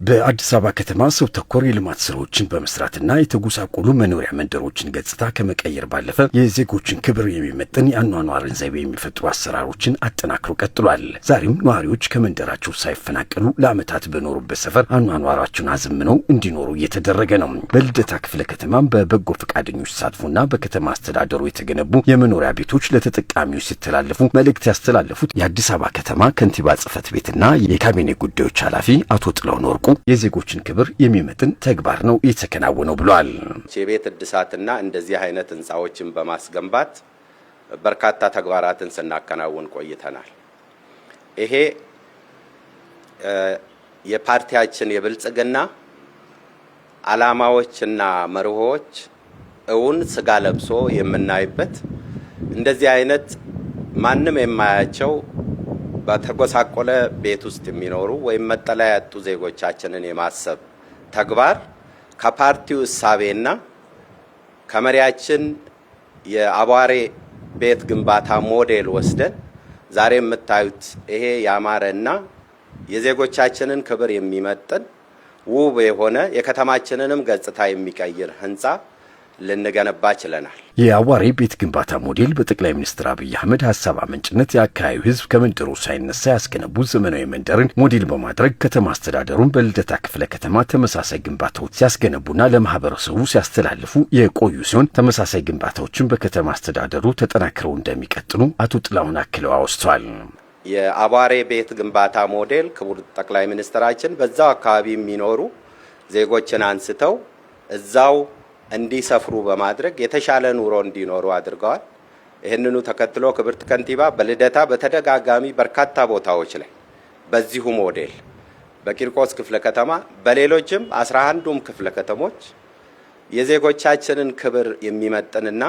በአዲስ አበባ ከተማ ሰው ተኮር የልማት ስራዎችን በመስራትና የተጎሳቆሉ መኖሪያ መንደሮችን ገጽታ ከመቀየር ባለፈ የዜጎችን ክብር የሚመጥን የአኗኗርን ዘይቤ የሚፈጥሩ አሰራሮችን አጠናክሮ ቀጥሏል። ዛሬም ነዋሪዎች ከመንደራቸው ሳይፈናቀሉ ለዓመታት በኖሩበት ሰፈር አኗኗራቸውን አዘምነው እንዲኖሩ እየተደረገ ነው። በልደታ ክፍለ ከተማም በበጎ ፈቃደኞች ተሳትፎና በከተማ አስተዳደሩ የተገነቡ የመኖሪያ ቤቶች ለተጠቃሚዎች ሲተላለፉ መልእክት ያስተላለፉት የአዲስ አበባ ከተማ ከንቲባ ጽሕፈት ቤትና የካቢኔ ጉዳዮች ኃላፊ አቶ ጥላሁን ወርቁ የዜጎችን ክብር የሚመጥን ተግባር ነው የተከናወነው ብለዋል። የቤት እድሳትና እንደዚህ አይነት ህንጻዎችን በማስገንባት በርካታ ተግባራትን ስናከናውን ቆይተናል። ይሄ የፓርቲያችን የብልጽግና ዓላማዎችና መርሆች እውን ስጋ ለብሶ የምናይበት እንደዚህ አይነት ማንም የማያቸው በተጎሳቆለ ቤት ውስጥ የሚኖሩ ወይም መጠለያ ያጡ ዜጎቻችንን የማሰብ ተግባር ከፓርቲው እሳቤና ከመሪያችን የአቧሬ ቤት ግንባታ ሞዴል ወስደን ዛሬ የምታዩት ይሄ ያማረና የዜጎቻችንን ክብር የሚመጥን ውብ የሆነ የከተማችንንም ገጽታ የሚቀይር ህንጻ ልንገነባ ችለናል። የአዋሬ ቤት ግንባታ ሞዴል በጠቅላይ ሚኒስትር አብይ አህመድ ሐሳብ አመንጭነት የአካባቢው ህዝብ ከመንደሩ ሳይነሳ ያስገነቡ ዘመናዊ መንደርን ሞዴል በማድረግ ከተማ አስተዳደሩን በልደታ ክፍለ ከተማ ተመሳሳይ ግንባታዎች ሲያስገነቡና ለማህበረሰቡ ሲያስተላልፉ የቆዩ ሲሆን ተመሳሳይ ግንባታዎችን በከተማ አስተዳደሩ ተጠናክረው እንደሚቀጥሉ አቶ ጥላሁን አክለው አወስተዋል። የአዋሬ ቤት ግንባታ ሞዴል ክቡር ጠቅላይ ሚኒስትራችን በዛው አካባቢ የሚኖሩ ዜጎችን አንስተው እዛው እንዲሰፍሩ በማድረግ የተሻለ ኑሮ እንዲኖሩ አድርገዋል። ይህንኑ ተከትሎ ክብርት ከንቲባ በልደታ በተደጋጋሚ በርካታ ቦታዎች ላይ በዚሁ ሞዴል በቂርቆስ ክፍለ ከተማ በሌሎችም 11ዱም ክፍለ ከተሞች የዜጎቻችንን ክብር የሚመጥንና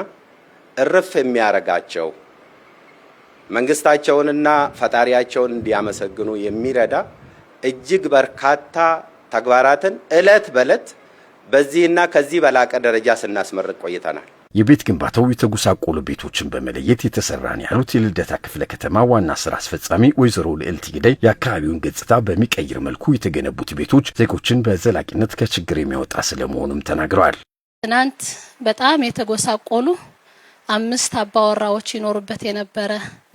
እርፍ የሚያረጋቸው መንግስታቸውንና ፈጣሪያቸውን እንዲያመሰግኑ የሚረዳ እጅግ በርካታ ተግባራትን እለት በእለት በዚህና ከዚህ በላቀ ደረጃ ስናስመርቅ ቆይተናል። የቤት ግንባታው የተጎሳቆሉ ቤቶችን በመለየት የተሰራ ነው ያሉት የልደታ ክፍለ ከተማ ዋና ስራ አስፈጻሚ ወይዘሮ ልዕልት ግዳይ የአካባቢውን ገጽታ በሚቀይር መልኩ የተገነቡት ቤቶች ዜጎችን በዘላቂነት ከችግር የሚያወጣ ስለመሆኑም ተናግረዋል። ትናንት በጣም የተጎሳቆሉ 5 አባወራዎች ይኖሩበት የነበረ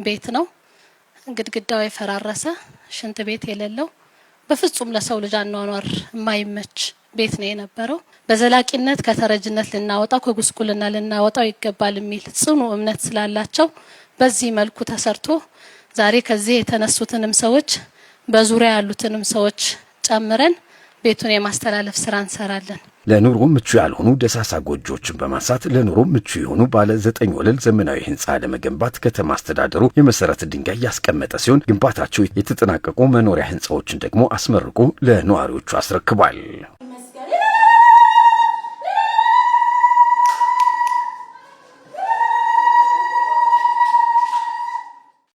ቤት ነው። ግድግዳው የፈራረሰ ሽንት ቤት የሌለው በፍጹም ለሰው ልጅ አኗኗር የማይመች ቤት ነው የነበረው። በዘላቂነት ከተረጅነት ልናወጣው ከጉስቁልና ልናወጣው ይገባል የሚል ጽኑ እምነት ስላላቸው በዚህ መልኩ ተሰርቶ ዛሬ ከዚህ የተነሱትንም ሰዎች በዙሪያ ያሉትንም ሰዎች ጨምረን ቤቱን የማስተላለፍ ስራ እንሰራለን። ለኑሮ ምቹ ያልሆኑ ደሳሳ ጎጆዎችን በማንሳት ለኑሮ ምቹ የሆኑ ባለ 9 ወለል ዘመናዊ ህንጻ ለመገንባት ከተማ አስተዳደሩ የመሰረት ድንጋይ ያስቀመጠ ሲሆን ግንባታቸው የተጠናቀቁ መኖሪያ ህንጻዎችን ደግሞ አስመርቆ ለነዋሪዎቹ አስረክቧል።